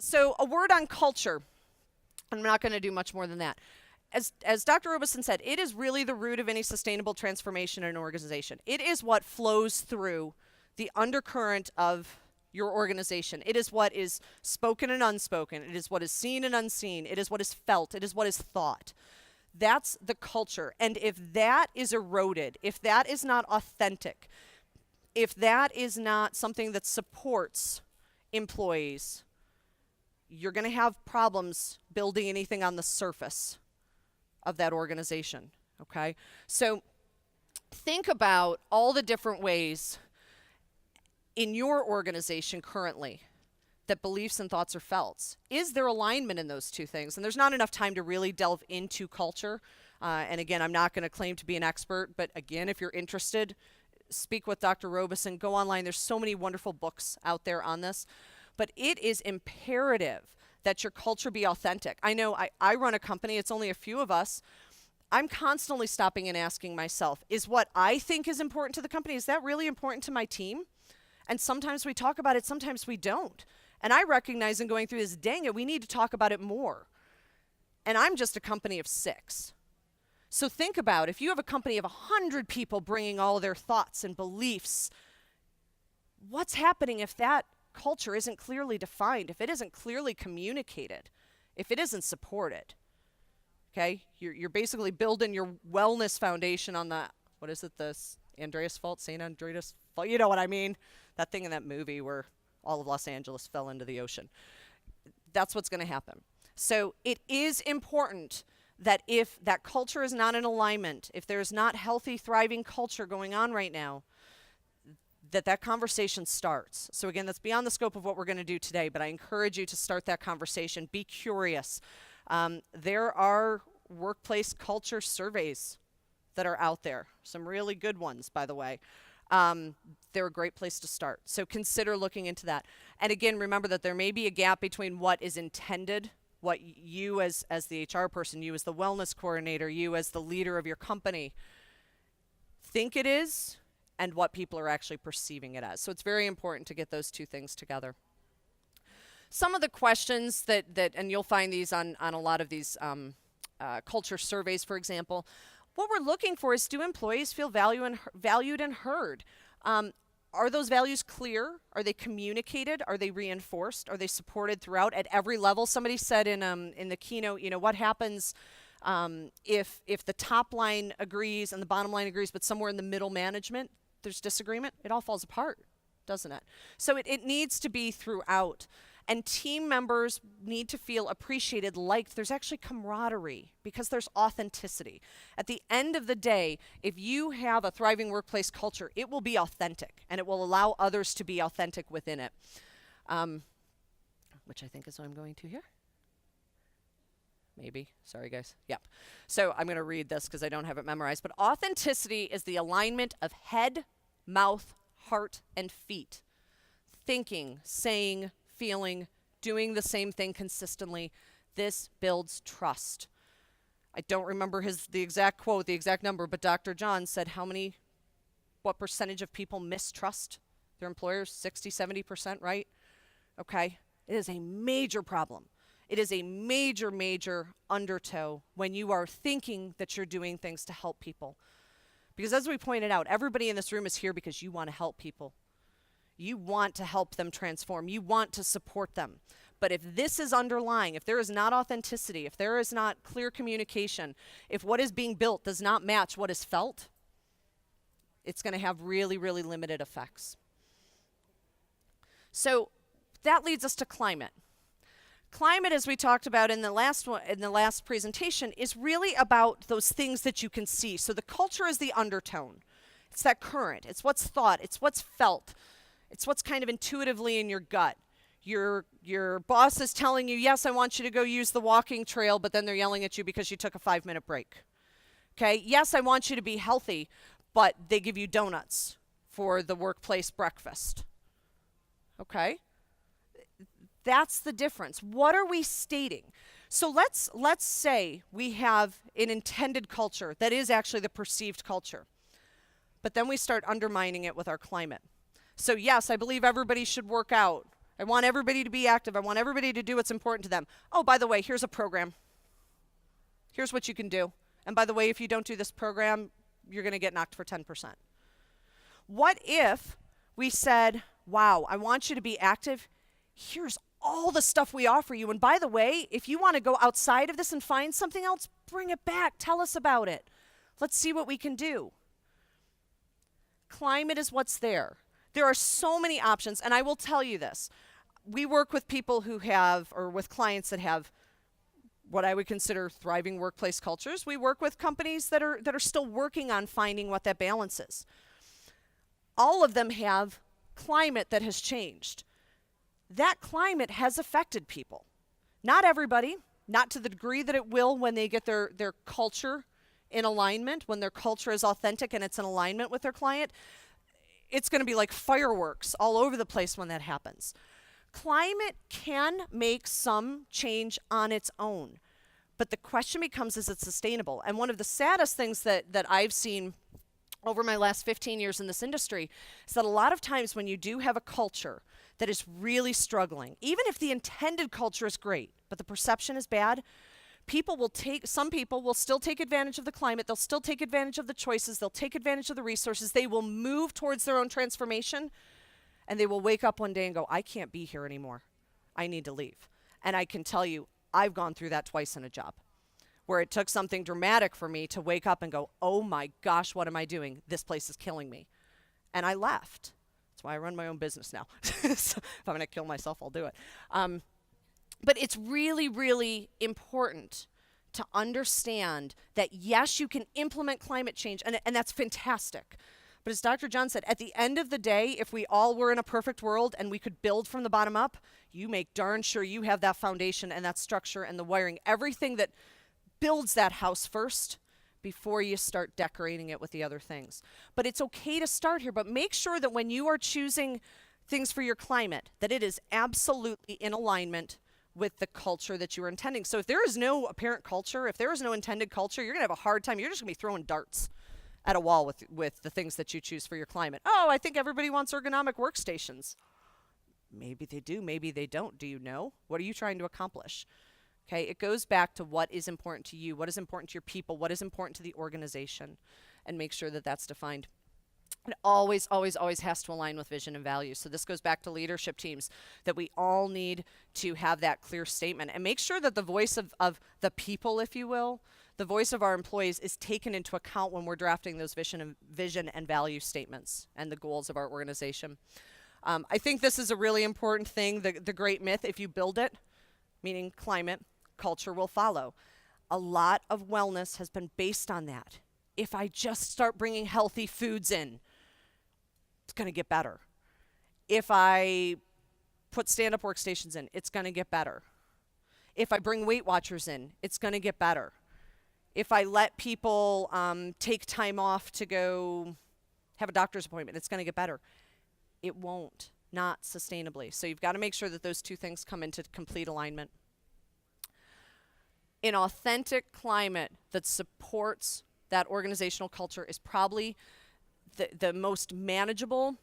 So a word on culture. I'm not going to do much more than that. As Dr. Robeson said, it is really the root of any sustainable transformation in an organization. It is what flows through the undercurrent of your organization. It is what is spoken and unspoken. It is what is seen and unseen. It is what is felt. It is what is thought. That's the culture. And if that is eroded, if that is not authentic, if that is not something that supports employees, you're going to have problems building anything on the surface of that organization, okay? So think about all the different ways in your organization currently that beliefs and thoughts are felt. Is there alignment in those two things? And there's not enough time to really delve into culture. And again, I'm not going to claim to be an expert, but again, if you're interested, speak with Dr. Robeson, go online. There's so many wonderful books out there on this. But it is imperative that your culture be authentic. I know I run a company, it's only a few of us. I'm constantly stopping and asking myself, is what I think is important to the company, is that really important to my team? And sometimes we talk about it, sometimes we don't. And I recognize in going through this, dang it, we need to talk about it more. And I'm just a company of 6. So think about if you have a company of 100 people bringing all their thoughts and beliefs, what's happening if that culture isn't clearly defined, if it isn't clearly communicated, if it isn't supported? Okay, you're basically building your wellness foundation on the, what is it, the Andreas fault, St. Andreas fault, you know what I mean? That thing in that movie where all of Los Angeles fell into the ocean. That's what's going to happen. So it is important that if that culture is not in alignment, if there's not healthy, thriving culture going on right now, that conversation starts. So again, that's beyond the scope of what we're going to do today, but I encourage you to start that conversation. Be curious. There are workplace culture surveys that are out there. Some really good ones, by the way. They're a great place to start. So consider looking into that. And again, remember that there may be a gap between what is intended, what you as the HR person, you as the wellness coordinator, you as the leader of your company think it is, and what people are actually perceiving it as. So it's very important to get those two things together. Some of the questions that and you'll find these on a lot of these culture surveys, for example, what we're looking for is, do employees feel valued and heard? Are those values clear? Are they communicated? Are they reinforced? Are they supported throughout at every level? Somebody said in the keynote, you know, what happens if the top line agrees and the bottom line agrees, but somewhere in the middle management there's disagreement? It all falls apart, doesn't it? So it needs to be throughout. And team members need to feel appreciated, liked. There's actually camaraderie because there's authenticity. At the end of the day, if you have a thriving workplace culture, it will be authentic and it will allow others to be authentic within it, which I think is what I'm going to here. Maybe. Sorry, guys. Yep. So I'm going to read this because I don't have it memorized. But authenticity is the alignment of head, mouth, heart, and feet. Thinking, saying, feeling, doing the same thing consistently. This builds trust. I don't remember the exact quote, the exact number, but Dr. John said what percentage of people mistrust their employers? 60, 70%, right? Okay. It is a major problem. It is a major, major undertow when you are thinking that you're doing things to help people. Because as we pointed out, everybody in this room is here because you want to help people. You want to help them transform. You want to support them. But if this is underlying, if there is not authenticity, if there is not clear communication, if what is being built does not match what is felt, it's going to have really, really limited effects. So that leads us to climate. Climate, as we talked about in the last presentation, is really about those things that you can see. So the culture is the undertone. It's that current. It's what's thought. It's what's felt. It's what's kind of intuitively in your gut. Your boss is telling you, yes, I want you to go use the walking trail, but then they're yelling at you because you took a 5-minute break. Okay? Yes, I want you to be healthy, but they give you donuts for the workplace breakfast. Okay? That's the difference. What are we stating? So let's say we have an intended culture that is actually the perceived culture, but then we start undermining it with our climate. So yes, I believe everybody should work out I want everybody to be active. I want everybody to do what's important to them. Oh, by the way, here's a program. Here's what you can do. And by the way, if you don't do this program, you're going to get knocked for 10%. What if we said, wow, I want you to be active. Here's all the stuff we offer you. And by the way, if you want to go outside of this and find something else, bring it back. Tell us about it. Let's see what we can do. Climate is what's there. There are so many options, and I will tell you this. We work with people who have, or with clients that have what I would consider thriving workplace cultures. We work with companies that are still working on finding what that balance is. All of them have climate that has changed. That climate has affected people. Not everybody, not to the degree that it will when they get their culture in alignment, when their culture is authentic and it's in alignment with their client. It's going to be like fireworks all over the place when that happens. Climate can make some change on its own, but the question becomes, is it sustainable? And one of the saddest things that I've seen over my last 15 years in this industry is that a lot of times when you do have a culture that is really struggling, even if the intended culture is great, but the perception is bad, some people will still take advantage of the climate, they'll still take advantage of the choices, they'll take advantage of the resources, they will move towards their own transformation, and they will wake up one day and go, I can't be here anymore. I need to leave. And I can tell you, I've gone through that twice in a job, where it took something dramatic for me to wake up and go, oh my gosh, what am I doing? This place is killing me. And I left. That's why I run my own business now. So if I'm going to kill myself, I'll do it. But it's really, really important to understand that, yes, you can implement climate change, and that's fantastic. But as Dr. John said, at the end of the day, if we all were in a perfect world and we could build from the bottom up, you make darn sure you have that foundation and that structure and the wiring, everything that builds that house first before you start decorating it with the other things. But it's okay to start here, but make sure that when you are choosing things for your climate, that it is absolutely in alignment with the culture that you are intending. So if there is no apparent culture, if there is no intended culture, you're going to have a hard time. You're just going to be throwing darts at a wall with the things that you choose for your climate. Oh, I think everybody wants ergonomic workstations. Maybe they do, maybe they don't. Do you know? What are you trying to accomplish? Okay, it goes back to what is important to you, what is important to your people, what is important to the organization, and make sure that that's defined. It always, always, always has to align with vision and values. So this goes back to leadership teams, that we all need to have that clear statement and make sure that the voice of the people, if you will, the voice of our employees is taken into account when we're drafting those vision and value statements and the goals of our organization. I think this is a really important thing, the great myth, if you build it, meaning climate, culture will follow. A lot of wellness has been based on that. If I just start bringing healthy foods in, it's going to get better. If I put stand-up workstations in, it's going to get better. If I bring Weight Watchers in, it's going to get better. If I let people take time off to go have a doctor's appointment, it's going to get better. It won't, not sustainably. So you've got to make sure that those two things come into complete alignment. An authentic climate that supports that organizational culture is probably the most manageable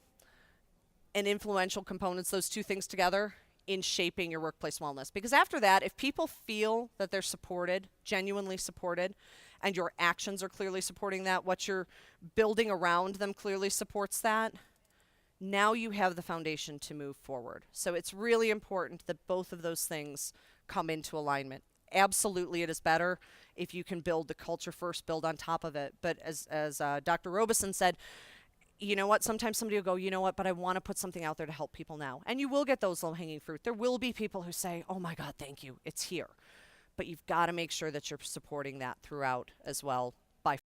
and influential components, those two things together, in shaping your workplace wellness. Because after that, if people feel that they're supported, genuinely supported, and your actions are clearly supporting that, what you're building around them clearly supports that, now you have the foundation to move forward. So it's really important that both of those things come into alignment. Absolutely, it is better if you can build the culture first, build on top of it. But as Dr. Robeson said, you know what, sometimes somebody will go, you know what, but I want to put something out there to help people now. And you will get those low-hanging fruit. There will be people who say, oh my God, thank you, it's here. But you've got to make sure that you're supporting that throughout as well by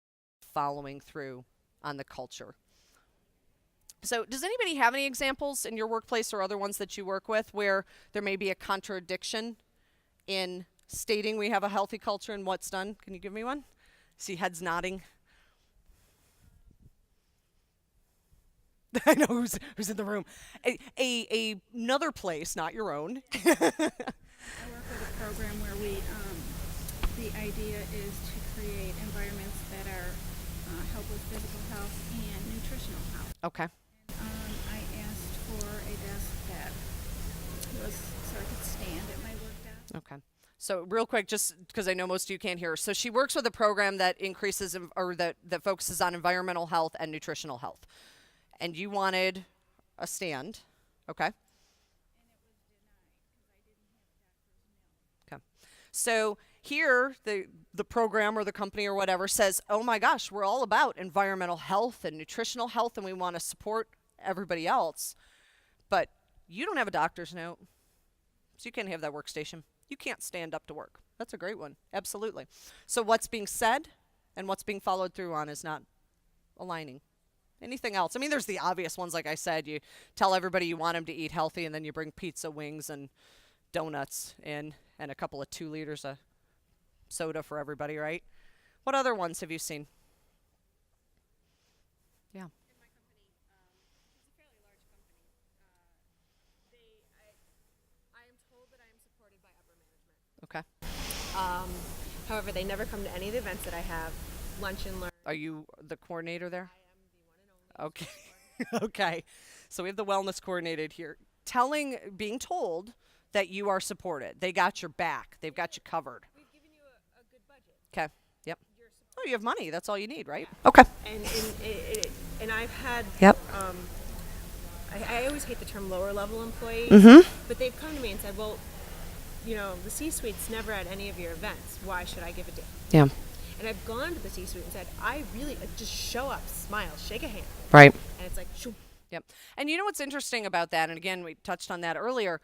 following through on the culture. So does anybody have any examples in your workplace or other ones that you work with where there may be a contradiction in stating we have a healthy culture and what's done? Can you give me one? See heads nodding. I know who's in the room. Another place, not your own. I work with a program where the idea is to create environments that are help with physical health and nutritional health. Okay. I asked for a desk that Okay. So real quick, just because I know most of you can't hear. So she works with a program that increases or that focuses on environmental health and nutritional health. And you wanted a stand. Okay. Okay. So here the program or the company or whatever says, "Oh my gosh, we're all about environmental health and nutritional health and we want to support everybody else." But you don't have a doctor's note. So you can't have that workstation. You can't stand up to work. That's a great one. Absolutely. So what's being said and what's being followed through on is not aligning. Anything else? I mean, there's the obvious ones, like I said. You tell everybody you want them to eat healthy, and then you bring pizza, wings, and donuts in, and a couple of 2 liters of soda for everybody, right? What other ones have you seen? Yeah. In my company, it's a fairly large company. I am told that I am supported by upper management. Okay. However, they never come to any of the events that I have. Lunch and learn. Are you the coordinator there? I am the one and only. Okay. Okay. So we have the wellness coordinator here being told that you are supported. They got your back. They've got you covered. We've given you a good budget. Okay. Yep. You're supported. Oh, you have money. That's all you need, right? Okay. And I've had. Yep. I always hate the term lower level employees. But they've come to me and said, well, the C-suite's never at any of your events. Why should I give a damn? Yeah. And I've gone to the C-suite and said, I really just show up, smile, shake a hand. Right. And it's like, shoo. Yep. And you know what's interesting about that? And again, we touched on that earlier.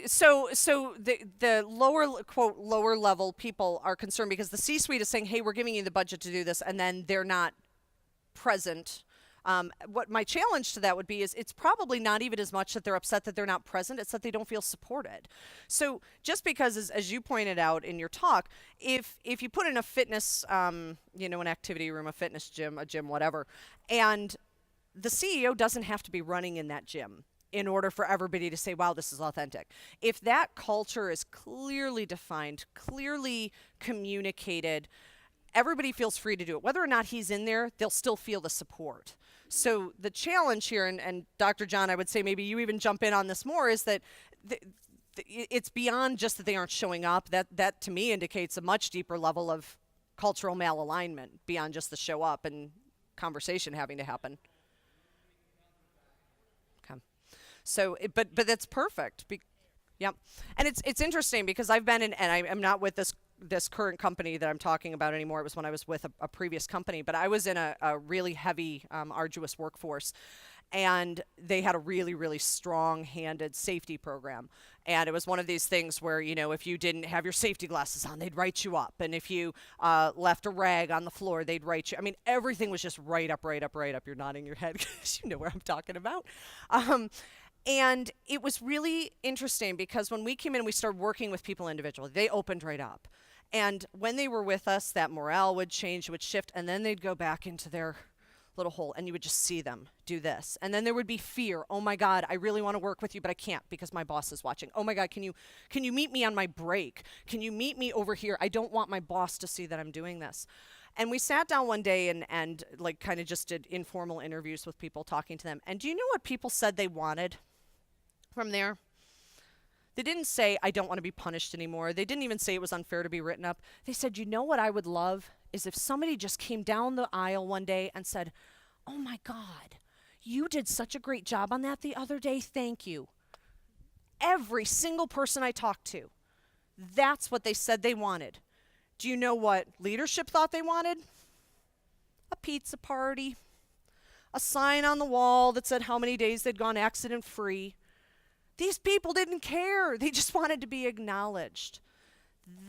So the lower level people are concerned because the C-suite is saying, hey, we're giving you the budget to do this, and then they're not present. What my challenge to that would be is it's probably not even as much that they're upset that they're not present, it's that they don't feel supported. So just because, as you pointed out in your talk, if you put in a fitness, an activity room, a fitness gym, a gym, whatever, and the CEO doesn't have to be running in that gym in order for everybody to say, wow, this is authentic. If that culture is clearly defined, clearly communicated, everybody feels free to do it. Whether or not he's in there, they'll still feel the support. So the challenge here, and Dr. John, I would say maybe you even jump in on this more, is that it's beyond just that they aren't showing up. That to me indicates a much deeper level of cultural malalignment beyond just the show up and conversation having to happen. Okay. So, but that's perfect. Yep. And it's interesting because I've been in, and I'm not with this current company that I'm talking about anymore. It was when I was with a previous company, but I was in a really heavy, arduous workforce, and they had a really, really strong-handed safety program. And it was one of these things where, if you didn't have your safety glasses on, they'd write you up. And if you left a rag on the floor, they'd write you. I mean, everything was just right up. You're nodding your head because you know where I'm talking about. And it was really interesting because when we came in and we started working with people individually, they opened right up. And when they were with us, that morale would change, it would shift, and then they'd go back into their little hole, and you would just see them do this. And then there would be fear. Oh my God, I really want to work with you, but I can't because my boss is watching. Oh my God, can you meet me on my break? Can you meet me over here? I don't want my boss to see that I'm doing this. And we sat down one day and like kind of just did informal interviews with people, talking to them. And do you know what people said they wanted from there? They didn't say, I don't want to be punished anymore. They didn't even say it was unfair to be written up. They said, you know what I would love is if somebody just came down the aisle one day and said, oh my God, you did such a great job on that the other day. Thank you. Every single person I talked to, that's what they said they wanted. Do you know what leadership thought they wanted? A pizza party, a sign on the wall that said how many days they'd gone accident-free. These people didn't care. They just wanted to be acknowledged.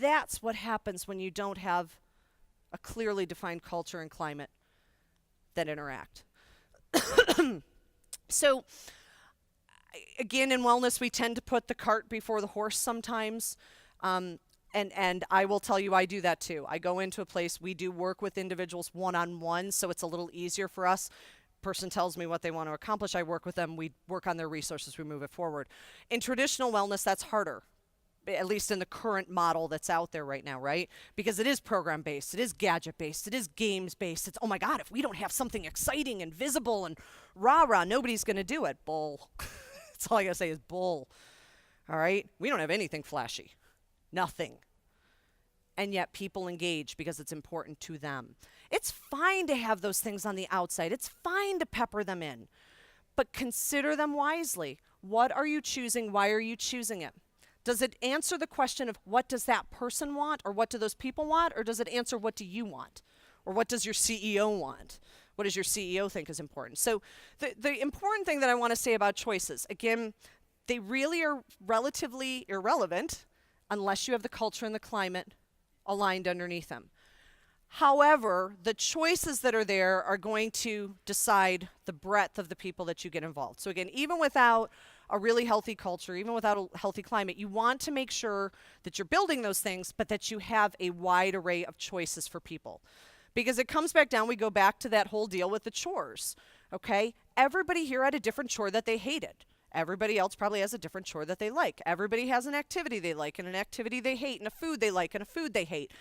That's what happens when you don't have a clearly defined culture and climate that interact. So, again, in wellness, we tend to put the cart before the horse sometimes. And I will tell you, I do that too. I go into a place, we do work with individuals one-on-one, so it's a little easier for us. Person tells me what they want to accomplish, I work with them, we work on their resources, we move it forward. In traditional wellness, that's harder, at least in the current model that's out there right now, right? Because it is program-based, it is gadget-based, it is games-based. It's, oh my God, if we don't have something exciting and visible and rah-rah, nobody's going to do it. Bull. That's all I got to say is bull. All right? We don't have anything flashy. Nothing. And yet people engage because it's important to them. It's fine to have those things on the outside. It's fine to pepper them in. But consider them wisely. What are you choosing? Why are you choosing it? Does it answer the question of what does that person want, or what do those people want, or does it answer what do you want? Or what does your CEO want? What does your CEO think is important? So the important thing that I want to say about choices, again, they really are relatively irrelevant unless you have the culture and the climate aligned underneath them. However, the choices that are there are going to decide the breadth of the people that you get involved. So again, even without a really healthy culture, even without a healthy climate, you want to make sure that you're building those things, but that you have a wide array of choices for people. Because it comes back down, we go back to that whole deal with the chores, okay? Everybody here had a different chore that they hated. Everybody else probably has a different chore that they like. Everybody has an activity they like and an activity they hate, and a food they like and a food they hate.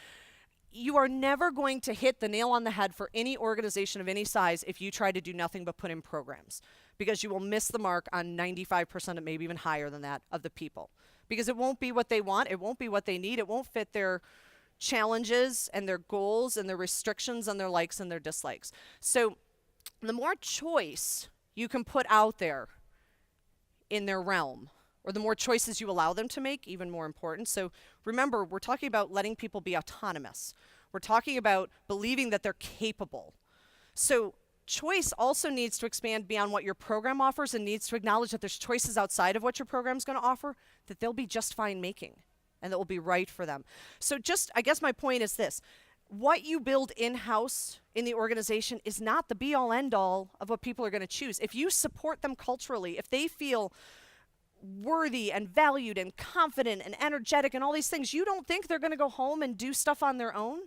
You are never going to hit the nail on the head for any organization of any size if you try to do nothing but put in programs, because you will miss the mark on 95%, and maybe even higher than that, of the people. Because it won't be what they want, it won't be what they need, it won't fit their challenges and their goals and their restrictions and their likes and their dislikes. So the more choice you can put out there in their realm, or the more choices you allow them to make, even more important. So remember, we're talking about letting people be autonomous. We're talking about believing that they're capable. So choice also needs to expand beyond what your program offers, and needs to acknowledge that there's choices outside of what your program's going to offer that they'll be just fine making, and that will be right for them. So I guess my point is this. What you build in-house in the organization is not the be-all, end-all of what people are going to choose. If you support them culturally, if they feel worthy and valued and confident and energetic and all these things, you don't think they're going to go home and do stuff on their own?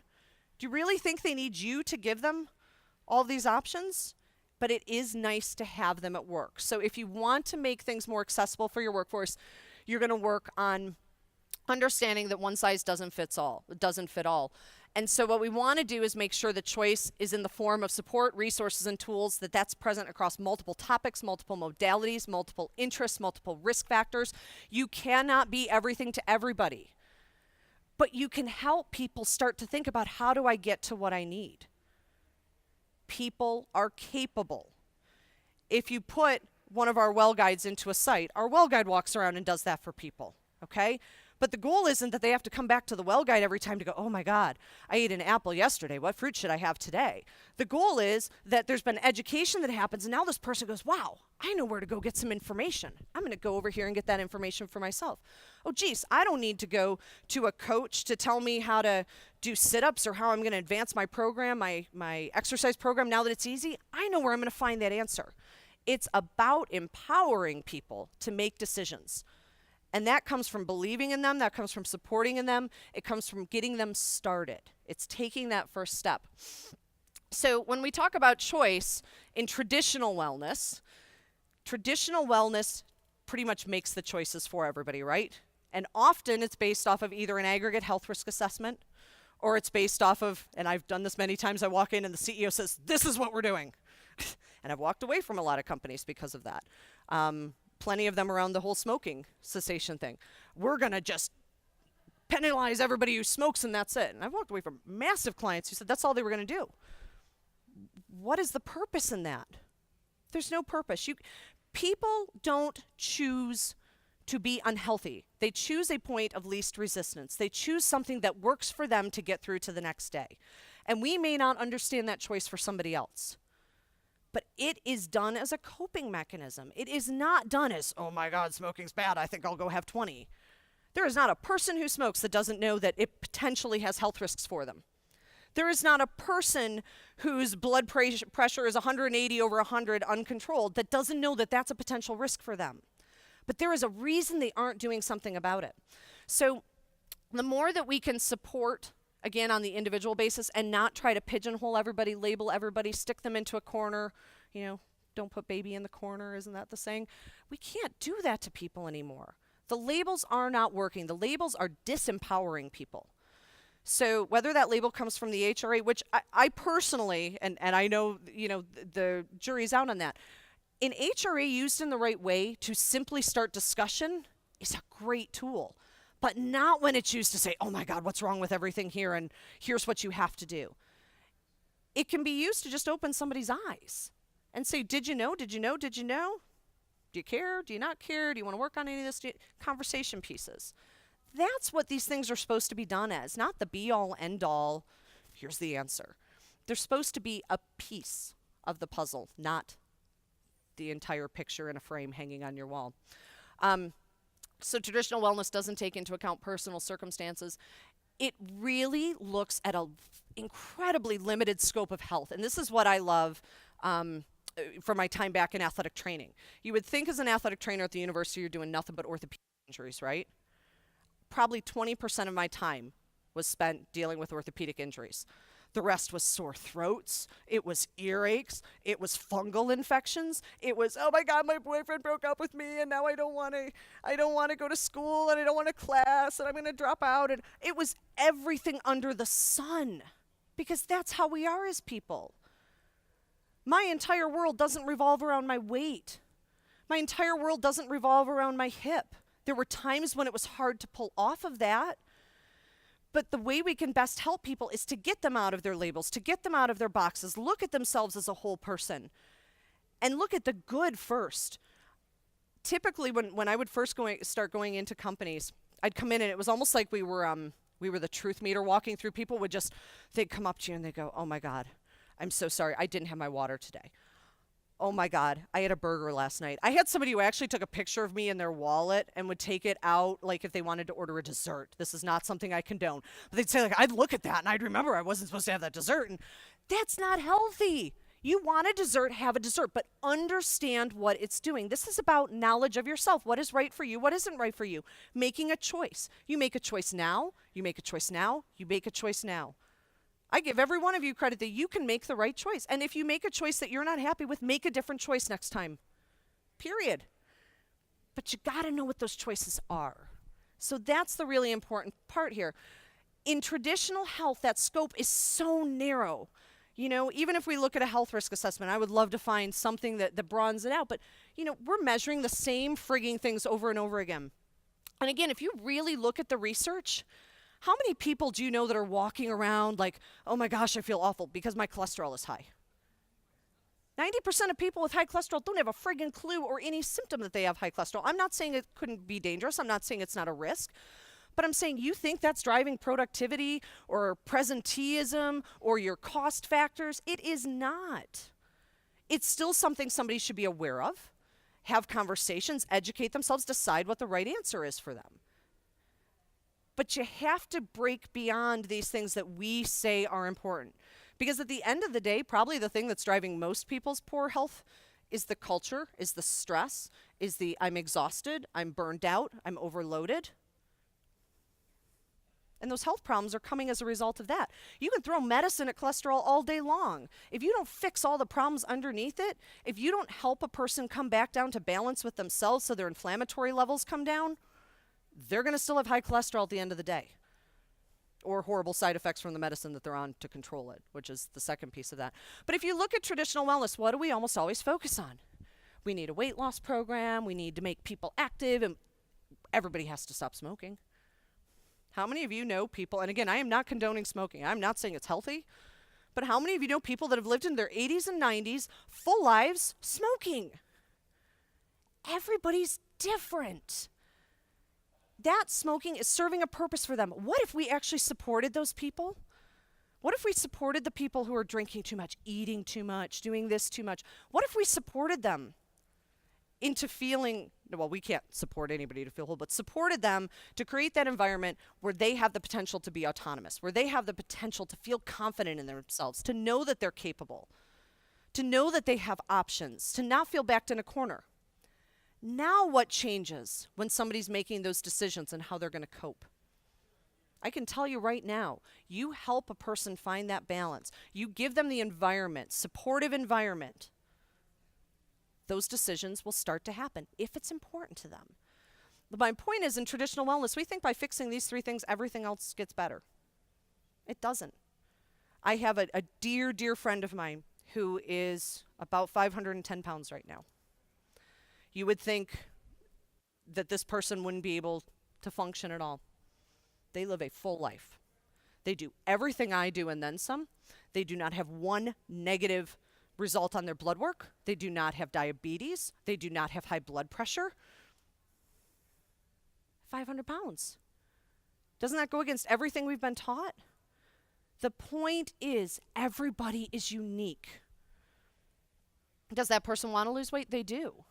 Do you really think they need you to give them all these options? But it is nice to have them at work. So if you want to make things more accessible for your workforce, you're going to work on understanding that one size doesn't fit all. And so what we want to do is make sure the choice is in the form of support, resources, and tools, that's present across multiple topics, multiple modalities, multiple interests, multiple risk factors. You cannot be everything to everybody. But you can help people start to think about, how do I get to what I need? People are capable. If you put one of our well guides into a site, our well guide walks around and does that for people, okay? But the goal isn't that they have to come back to the well guide every time to go, oh my God, I ate an apple yesterday. What fruit should I have today? The goal is that there's been education that happens, and now this person goes, wow, I know where to go get some information. I'm going to go over here and get that information for myself. Oh, geez, I don't need to go to a coach to tell me how to do sit-ups or how I'm going to advance my program, my exercise program, now that it's easy. I know where I'm going to find that answer. It's about empowering people to make decisions. And that comes from believing in them, that comes from supporting in them, it comes from getting them started. It's taking that first step. So when we talk about choice in traditional wellness pretty much makes the choices for everybody, right? And often it's based off of either an aggregate health risk assessment, or it's based off of, and I've done this many times, I walk in and the CEO says, this is what we're doing. And I've walked away from a lot of companies because of that. Plenty of them around the whole smoking cessation thing. We're going to just penalize everybody who smokes and that's it. And I've walked away from massive clients who said that's all they were going to do. What is the purpose in that? There's no purpose. People don't choose to be unhealthy. They choose a point of least resistance. They choose something that works for them to get through to the next day. And we may not understand that choice for somebody else. But it is done as a coping mechanism. It is not done as, oh my God, smoking's bad, I think I'll go have 20. There is not a person who smokes that doesn't know that it potentially has health risks for them. There is not a person whose blood pressure is 180 over 100 uncontrolled that doesn't know that that's a potential risk for them. But there is a reason they aren't doing something about it. So the more that we can support, again, on the individual basis, and not try to pigeonhole everybody, label everybody, stick them into a corner, don't put baby in the corner, isn't that the saying? We can't do that to people anymore. The labels are not working. The labels are disempowering people. So whether that label comes from the HRA, which I personally, and I know, the jury's out on that, in HRA used in the right way to simply start discussion is a great tool, but not when it's used to say, oh my God, what's wrong with everything here? And here's what you have to do. It can be used to just open somebody's eyes and say, did you know? Did you know? Did you know? Do you care? Do you not care? Do you want to work on any of this? Conversation pieces. That's what these things are supposed to be done as, not the be all end all. Here's the answer. They're supposed to be a piece of the puzzle, not the entire picture in a frame hanging on your wall. So traditional wellness doesn't take into account personal circumstances. It really looks at an incredibly limited scope of health. And this is what I love from my time back in athletic training. You would think as an athletic trainer at the university you're doing nothing but orthopedic injuries, right? Probably 20% of my time was spent dealing with orthopedic injuries. The rest was sore throats, it was earaches, it was fungal infections, it was, oh my God, my boyfriend broke up with me and now I don't want to go to school and I don't want to class and I'm going to drop out. And it was everything under the sun, because that's how we are as people. My entire world doesn't revolve around my weight. My entire world doesn't revolve around my hip. There were times when it was hard to pull off of that. But the way we can best help people is to get them out of their labels, to get them out of their boxes, look at themselves as a whole person, and look at the good first. Typically, when I would first start going into companies, I'd come in and it was almost like we were the truth meter walking through. People they'd come up to you and they'd go, oh my God, I'm so sorry, I didn't have my water today. Oh my God, I had a burger last night. I had somebody who actually took a picture of me in their wallet and would take it out like if they wanted to order a dessert. This is not something I condone. But they'd say, like, I'd look at that and I'd remember I wasn't supposed to have that dessert. And that's not healthy. You want a dessert, have a dessert, but understand what it's doing. This is about knowledge of yourself. What is right for you? What isn't right for you? Making a choice. You make a choice now. You make a choice now. You make a choice now. I give every one of you credit that you can make the right choice. And if you make a choice that you're not happy with, make a different choice next time. Period. But you got to know what those choices are. So that's the really important part here. In traditional health, that scope is so narrow. You know, even if we look at a health risk assessment, I would love to find something that broadens it out. But, you know, we're measuring the same frigging things over and over again. And again, if you really look at the research, how many people do you know that are walking around like, oh my gosh, I feel awful because my cholesterol is high? 90% of people with high cholesterol don't have a friggin' clue or any symptom that they have high cholesterol. I'm not saying it couldn't be dangerous. I'm not saying it's not a risk. But I'm saying you think that's driving productivity or presenteeism or your cost factors. It is not. It's still something somebody should be aware of, have conversations, educate themselves, decide what the right answer is for them. But you have to break beyond these things that we say are important. Because at the end of the day, probably the thing that's driving most people's poor health is the culture, is the stress, is the I'm exhausted, I'm burned out, I'm overloaded. And those health problems are coming as a result of that. You can throw medicine at cholesterol all day long. If you don't fix all the problems underneath it, if you don't help a person come back down to balance with themselves so their inflammatory levels come down, they're going to still have high cholesterol at the end of the day, or horrible side effects from the medicine that they're on to control it, which is the second piece of that. But if you look at traditional wellness, what do we almost always focus on? We need a weight loss program. We need to make people active, and everybody has to stop smoking. How many of you know people, and again, I am not condoning smoking. I'm not saying it's healthy, but how many of you know people that have lived in their 80s and 90s, full lives, smoking? Everybody's different. That smoking is serving a purpose for them. What if we actually supported those people? What if we supported the people who are drinking too much, eating too much, doing this too much? What if we supported them into feeling, well, we can't support anybody to feel whole, but supported them to create that environment where they have the potential to be autonomous, where they have the potential to feel confident in themselves, to know that they're capable, to know that they have options, to not feel backed in a corner. Now what changes when somebody's making those decisions and how they're going to cope? I can tell you right now, you help a person find that balance. You give them the environment, supportive environment. Those decisions will start to happen if it's important to them. But my point is, in traditional wellness, we think by fixing these three things, everything else gets better. It doesn't. I have a dear, dear friend of mine who is about 510 pounds right now. You would think that this person wouldn't be able to function at all. They live a full life. They do everything I do and then some. They do not have one negative result on their blood work. They do not have diabetes. They do not have high blood pressure. 500 pounds. Doesn't that go against everything we've been taught? The point is, everybody is unique. Does that person want to lose weight? They do.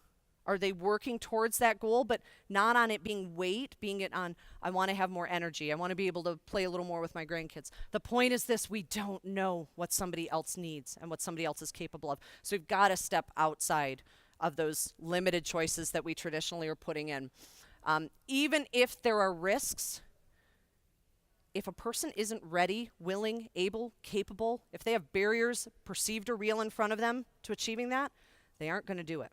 Are they working towards that goal, but not on it being weight, being it on, I want to have more energy. I want to be able to play a little more with my grandkids. The point is this, we don't know what somebody else needs and what somebody else is capable of. So we've got to step outside of those limited choices that we traditionally are putting in. Even if there are risks, if a person isn't ready, willing, able, capable, if they have barriers, perceived or real, in front of them to achieving that, they aren't going to do it.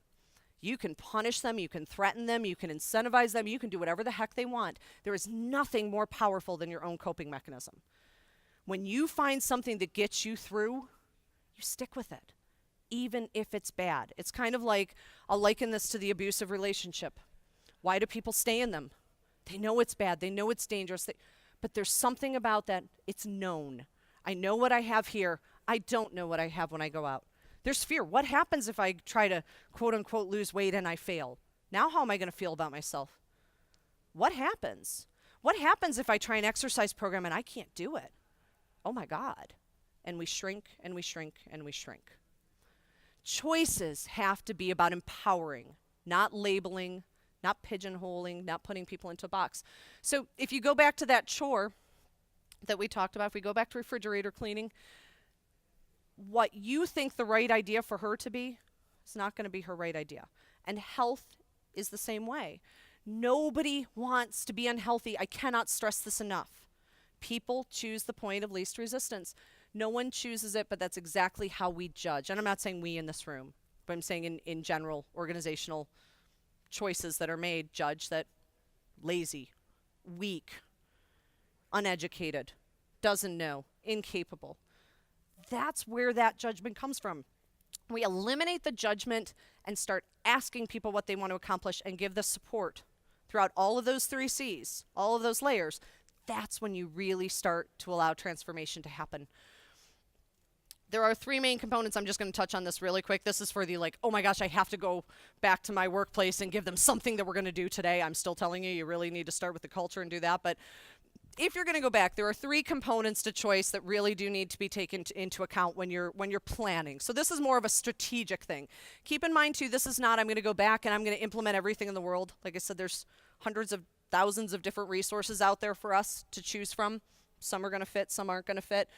You can punish them, you can threaten them, you can incentivize them, you can do whatever the heck they want. There is nothing more powerful than your own coping mechanism. When you find something that gets you through, you stick with it, even if it's bad. It's kind of like, I'll liken this to the abusive relationship. Why do people stay in them? They know it's bad, they know it's dangerous, but there's something about that, it's known. I know what I have here, I don't know what I have when I go out. There's fear. What happens if I try to, quote unquote, lose weight and I fail? Now how am I going to feel about myself? What happens? What happens if I try an exercise program and I can't do it? Oh my God. And we shrink and we shrink and we shrink. Choices have to be about empowering, not labeling, not pigeonholing, not putting people into a box. So if you go back to that chore that we talked about, if we go back to refrigerator cleaning, what you think the right idea for her to be is not going to be her right idea. And health is the same way. Nobody wants to be unhealthy. I cannot stress this enough. People choose the point of least resistance. No one chooses it, but that's exactly how we judge. And I'm not saying we in this room, but I'm saying in general, organizational choices that are made, judge that lazy, weak, uneducated, doesn't know, incapable. That's where that judgment comes from. We eliminate the judgment and start asking people what they want to accomplish and give the support throughout all of those 3 C's, all of those layers. That's when you really start to allow transformation to happen. There are 3 main components. I'm just going to touch on this really quick. This is for the oh my gosh, I have to go back to my workplace and give them something that we're going to do today. I'm still telling you, you really need to start with the culture and do that. But if you're going to go back, there are 3 components to choice that really do need to be taken into account when you're planning. So this is more of a strategic thing. Keep in mind too, this is not I'm going to go back and I'm going to implement everything in the world. Like I said, there's hundreds of thousands of different resources out there for us to choose from. Some are going to fit, some aren't going to fit.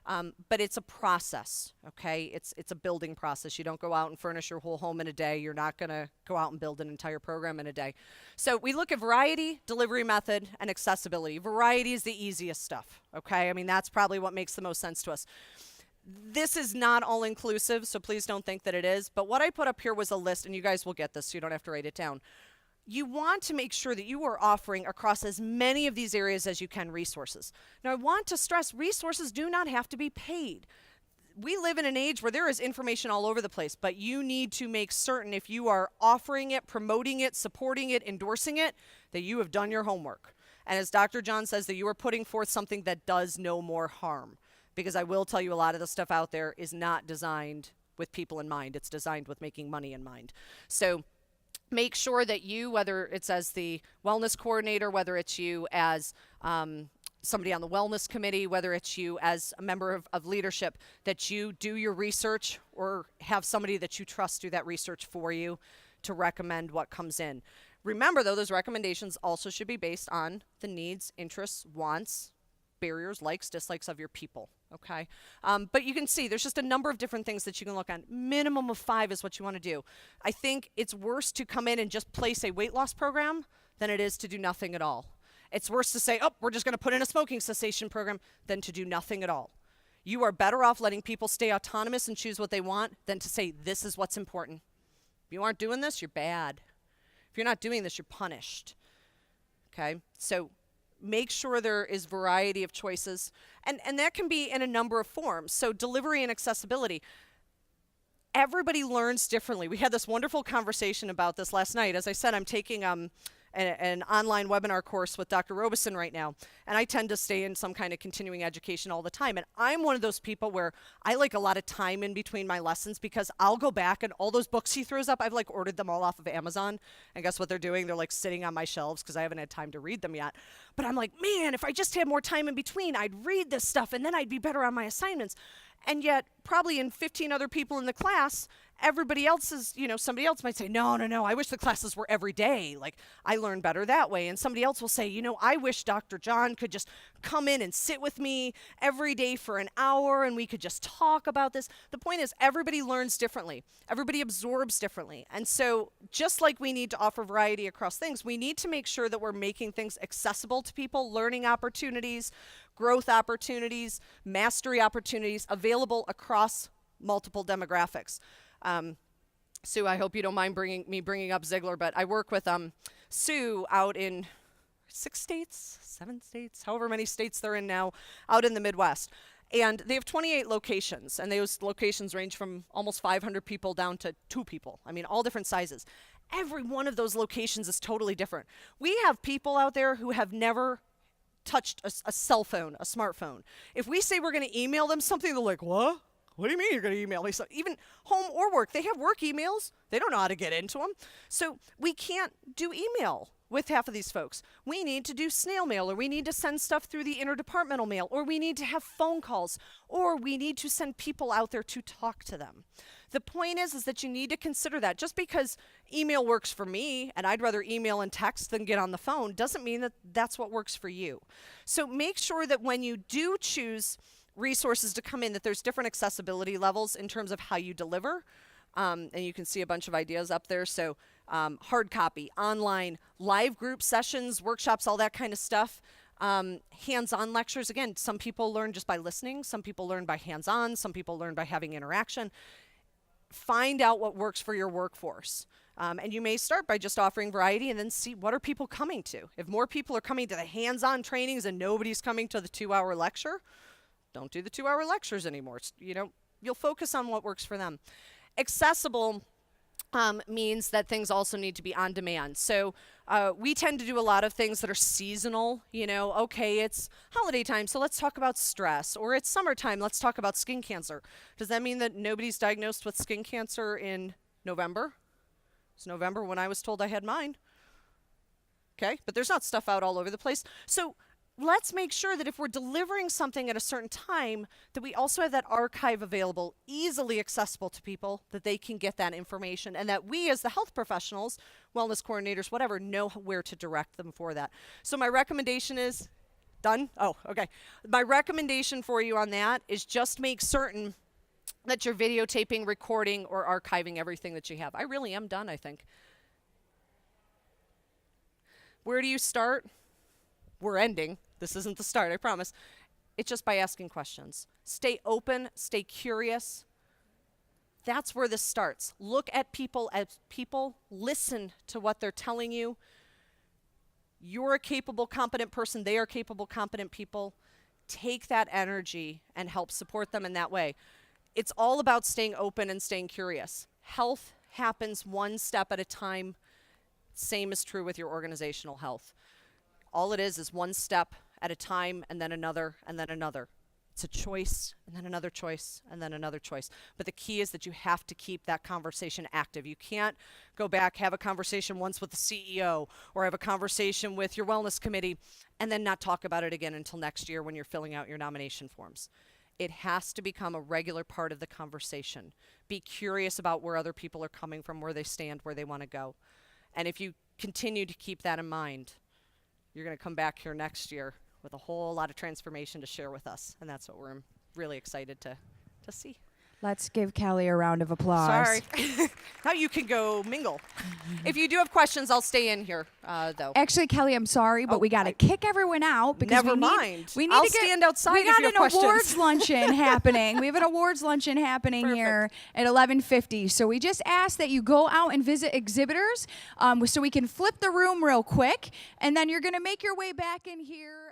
But it's a process, okay? It's a building process. You don't go out and furnish your whole home in a day. You're not going to go out and build an entire program in a day. So we look at variety, delivery method, and accessibility. Variety is the easiest stuff, okay? I mean, that's probably what makes the most sense to us. This is not all-inclusive, so please don't think that it is. But what I put up here was a list, and you guys will get this, so you don't have to write it down. You want to make sure that you are offering across as many of these areas as you can resources. Now, I want to stress resources do not have to be paid. We live in an age where there is information all over the place, but you need to make certain if you are offering it, promoting it, supporting it, endorsing it, that you have done your homework. And as Dr. John says, that you are putting forth something that does no more harm. Because I will tell you a lot of the stuff out there is not designed with people in mind. It's designed with making money in mind. So make sure that you, whether it's as the wellness coordinator, whether it's you as somebody on the wellness committee, whether it's you as a member of leadership, that you do your research or have somebody that you trust do that research for you to recommend what comes in. Remember, though, those recommendations also should be based on the needs, interests, wants, barriers, likes, dislikes of your people. Okay, but you can see there's just a number of different things that you can look at. Minimum of 5 is what you want to do. I think it's worse to come in and just place a weight loss program than it is to do nothing at all. It's worse to say, oh, we're just going to put in a smoking cessation program than to do nothing at all. You are better off letting people stay autonomous and choose what they want than to say, this is what's important. If you aren't doing this, you're bad. If you're not doing this, you're punished. Okay, so make sure there is variety of choices. And that can be in a number of forms. So delivery and accessibility. Everybody learns differently. We had this wonderful conversation about this last night. As I said, I'm taking an online webinar course with Dr. Robeson right now, and I tend to stay in some kind of continuing education all the time. And I'm one of those people where I like a lot of time in between my lessons, because I'll go back and all those books he throws up, I've like ordered them all off of Amazon, and guess what they're doing? They're like sitting on my shelves because I haven't had time to read them yet. But I'm like, man, if I just had more time in between, I'd read this stuff and then I'd be better on my assignments. And yet, probably in 15 other people in the class, everybody else is, somebody else might say, no, I wish the classes were every day. Like, I learn better that way. And somebody else will say, I wish Dr. John could just come in and sit with me every day for an hour and we could just talk about this. The point is, everybody learns differently. Everybody absorbs differently. And so, just like we need to offer variety across things, we need to make sure that we're making things accessible to people, learning opportunities, growth opportunities, mastery opportunities available across multiple demographics. Sue, I hope you don't mind bringing up Ziegler, but I work with Sue out in 6 states, 7 states, however many states they're in now, out in the Midwest. And they have 28 locations, and those locations range from almost 500 people down to 2 people. I mean, all different sizes. Every one of those locations is totally different. We have people out there who have never touched a cell phone, a smartphone. If we say we're going to email them something, they're like, what? What do you mean you're going to email me something? Even home or work, they have work emails. They don't know how to get into them. So we can't do email with half of these folks. We need to do snail mail, or we need to send stuff through the interdepartmental mail, or we need to have phone calls, or we need to send people out there to talk to them. The point is that you need to consider that. Just because email works for me, and I'd rather email and text than get on the phone, doesn't mean that that's what works for you. So make sure that when you do choose resources to come in, that there's different accessibility levels in terms of how you deliver. And you can see a bunch of ideas up there. So hard copy, online, live group sessions, workshops, all that kind of stuff. Hands-on lectures. Again, some people learn just by listening. Some people learn by hands-on. Some people learn by having interaction. Find out what works for your workforce. And you may start by just offering variety and then see what are people coming to. If more people are coming to the hands-on trainings and nobody's coming to the 2-hour lecture, don't do the 2-hour lectures anymore. You'll focus on what works for them. Accessible means that things also need to be on demand. So we tend to do a lot of things that are seasonal. Okay, it's holiday time, so let's talk about stress. Or it's summertime, let's talk about skin cancer. Does that mean that nobody's diagnosed with skin cancer in November? It's November when I was told I had mine. Okay, but there's not stuff out all over the place. So let's make sure that if we're delivering something at a certain time, that we also have that archive available, easily accessible to people, that they can get that information, and that we as the health professionals, wellness coordinators, whatever, know where to direct them for that. So my recommendation is, done? Oh, okay. My recommendation for you on that is just make certain that you're videotaping, recording, or archiving everything that you have. I really am done, I think. Where do you start? We're ending. This isn't the start, I promise. It's just by asking questions. Stay open, stay curious. That's where this starts. Look at people as people, listen to what they're telling you. You're a capable, competent person. They are capable, competent people. Take that energy and help support them in that way. It's all about staying open and staying curious. Health happens one step at a time. Same is true with your organizational health. All it is one step at a time, and then another, and then another. It's a choice, and then another choice, and then another choice. But the key is that you have to keep that conversation active. You can't go back, have a conversation once with the CEO, or have a conversation with your wellness committee, and then not talk about it again until next year when you're filling out your nomination forms. It has to become a regular part of the conversation. Be curious about where other people are coming from, where they stand, where they want to go. And if you continue to keep that in mind, you're going to come back here next year with a whole lot of transformation to share with us. And that's what we're really excited to see. Let's give Kelli a round of applause. Sorry. Now you can go mingle. If you do have questions, I'll stay in here, though. Actually, Kelli, I'm sorry, but we got to kick everyone out because Never mind. We need I'll to get, stand outside We if you got have an awards questions. luncheon happening. We have an awards luncheon happening here at 11:50. So we just ask that you go out and visit exhibitors, so we can flip the room real quick, and then you're going to make your way back in here.